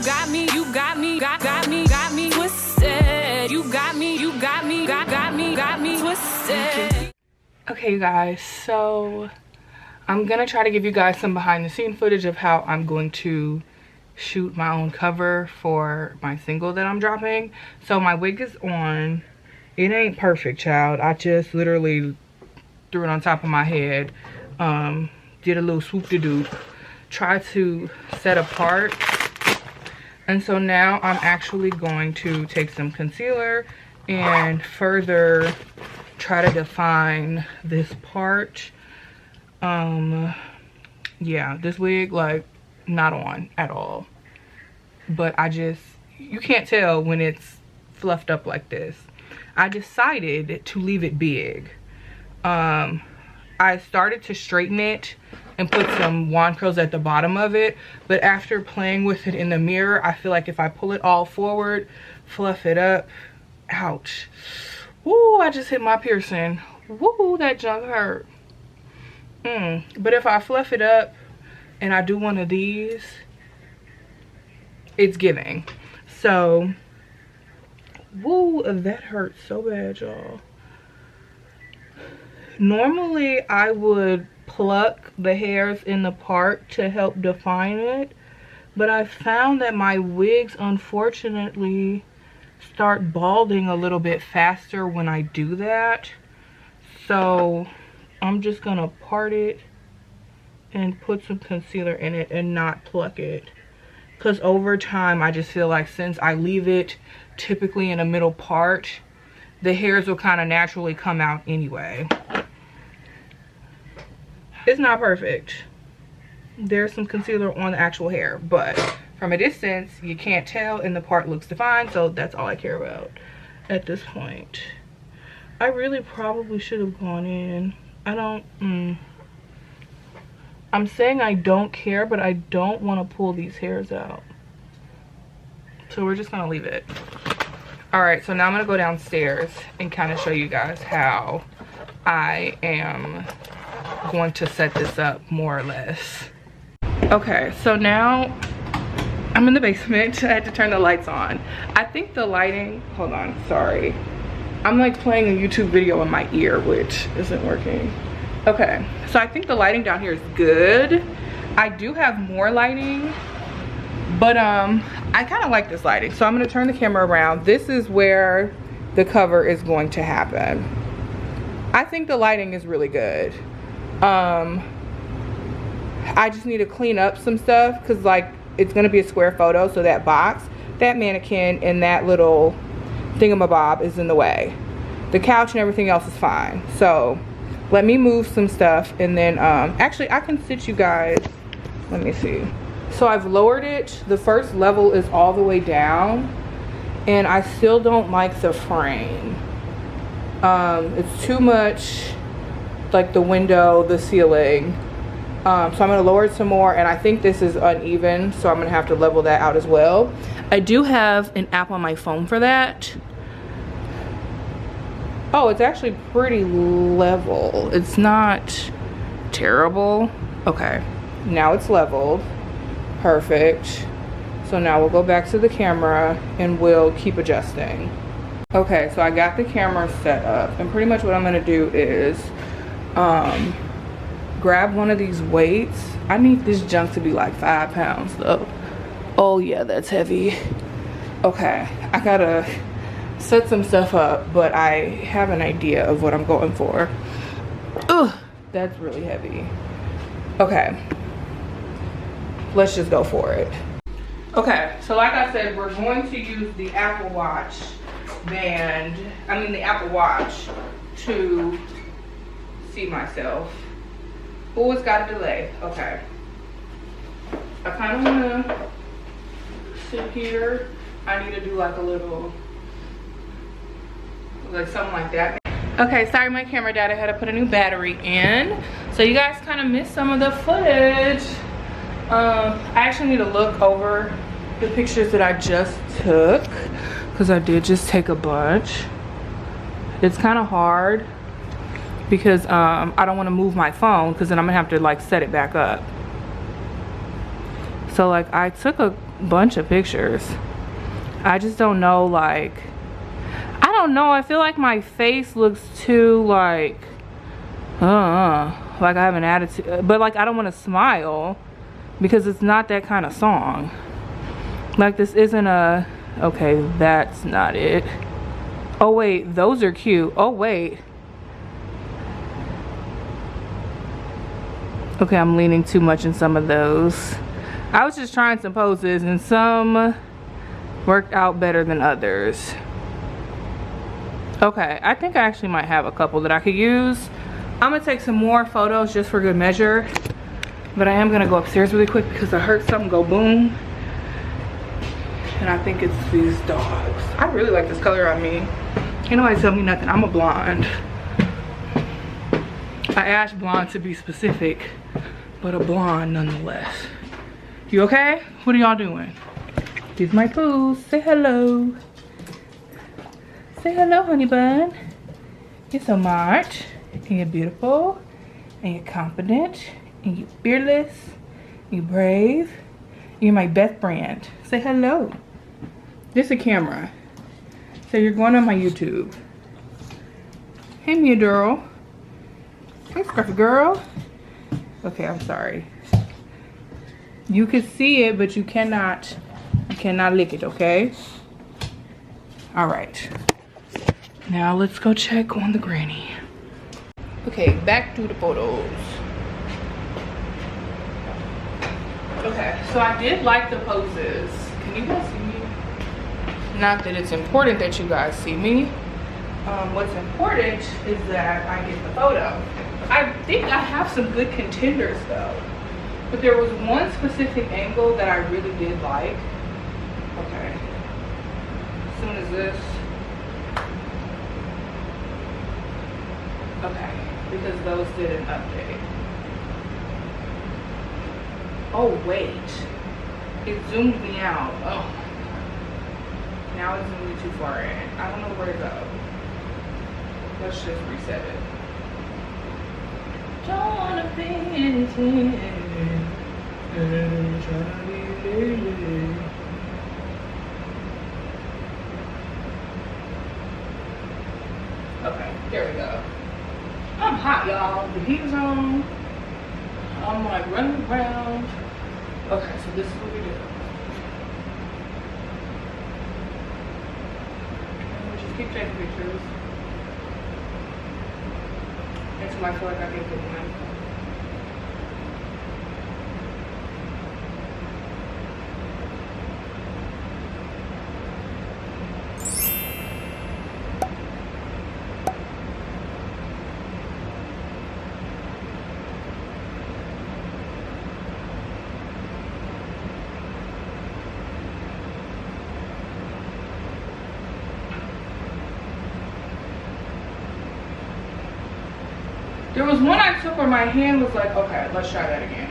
got me, you got me, got me twisted. You got me, you got me, got me twisted. Okay, you guys, so I'm gonna try to give you guys some behind the scene footage of how I'm going to shoot my own cover for my single that I'm dropping. So my wig is on. It ain't perfect, child. I just literally threw it on top of my head, did a little swoop-de-doop, tried to set apart. And so now I'm actually going to take some concealer and further try to define this part. Yeah, this wig, like, not on at all. But you can't tell when it's fluffed up like this. I decided to leave it big. I started to straighten it and put some wand curls at the bottom of it, but after playing with it in the mirror, I feel like if I pull it all forward, fluff it up, ouch. Woo, I just hit my piercing. Woo, that junk hurt. But if I fluff it up and I do one of these, it's giving. So, woo, that hurts so bad, y'all. Normally, I would pluck the hairs in the part to help define it, but I found that my wigs, unfortunately, start balding a little bit faster when I do that. So, I'm just gonna part it and put some concealer in it and not pluck it. Because over time, I just feel like since I leave it typically in a middle part, the hairs will kind of naturally come out anyway. It's not perfect. There's some concealer on the actual hair, but from a distance, you can't tell and the part looks defined, so that's all I care about at this point. I really probably should have gone in. I'm saying I don't care, but I don't want to pull these hairs out. So we're just gonna leave it. All right, so now I'm gonna go downstairs and kind of show you guys how I am going to set this up more or less. Okay, so now I'm in the basement. I had to turn the lights on. I think the lighting, hold on, sorry. I'm like playing a YouTube video in my ear, which isn't working. Okay, so I think the lighting down here is good. I do have more lighting, but I kind of like this lighting. So I'm gonna turn the camera around. This is where the cover is going to happen. I think the lighting is really good. I just need to clean up some stuff because like it's gonna be a square photo, so that box, that mannequin, and that little thingamabob is in the way. The couch and everything else is fine. So let me move some stuff and then actually I can sit you guys, let me see. So I've lowered it. The first level is all the way down and I still don't like the frame. It's too much like the window, the ceiling. So I'm gonna lower it some more, and I think this is uneven, so I'm gonna have to level that out as well. I do have an app on my phone for that. Oh, it's actually pretty level. It's not terrible. Okay, now it's leveled. Perfect. So now we'll go back to the camera and we'll keep adjusting. Okay, so I got the camera set up, and pretty much what I'm gonna do is grab one of these weights. I need this junk to be like 5 pounds though. Oh yeah, that's heavy. Okay, I gotta set some stuff up, but I have an idea of what I'm going for. Ugh, that's really heavy. Okay, let's just go for it. Okay, so like I said, we're going to use the Apple Watch band, the Apple Watch to see myself. Oh, it's got a delay. Okay. I kind of want to sit here. I need to do like a little, like something like that. Okay, sorry my camera died. I had to put a new battery in. So you guys kind of missed some of the footage. I actually need to look over the pictures that I just took because I did just take a bunch. It's kind of hard because I don't want to move my phone because then I'm gonna have to like set it back up. So like I took bunch of pictures. I just don't know, like, I don't know, I feel like my face looks too like I have an attitude, but like I don't want to smile because it's not that kind of song. Like this isn't a, okay, that's not it. Oh wait, those are cute. Oh wait. Okay, I'm leaning too much in some of those. I was just trying some poses and some worked out better than others. Okay, I think I actually might have a couple that I could use. I'm gonna take some more photos just for good measure, but I am gonna go upstairs really quick because I heard something go boom. And I think it's these dogs. I really like this color on me. Ain't nobody tell me nothing, I'm a blonde. I asked blonde to be specific, but a blonde nonetheless. You okay? What are y'all doing? These my poos. Say hello. Say hello, honey bun. You're so smart, and you're beautiful, and you're confident, and you're fearless, and you're brave. You're my best friend. Say hello. This is a camera. So you're going on my YouTube. Hey, Mia girl. Hey, scruffy girl. Okay, I'm sorry. You can see it, but you cannot lick it, okay? All right. Now let's go check on the granny. Okay, back to the photos. Okay, so I did like the poses. Can you guys see me? Not that it's important that you guys see me. What's important is that I get the photo. I think I have some good contenders though. But there was one specific angle that I really did like. Okay. As soon as this. Okay. Because those did an update. Oh wait. It zoomed me out. Oh. Now it's zoomed me too far in. I don't know where to go. Let's just reset it. Don't wanna be anything. Okay, there we go. I'm hot, y'all. The heat is on. I'm like running around. Okay, so this is what we do. We'll just keep taking pictures until I feel like I can get one. There was one I took where my hand was like, okay, let's try that again.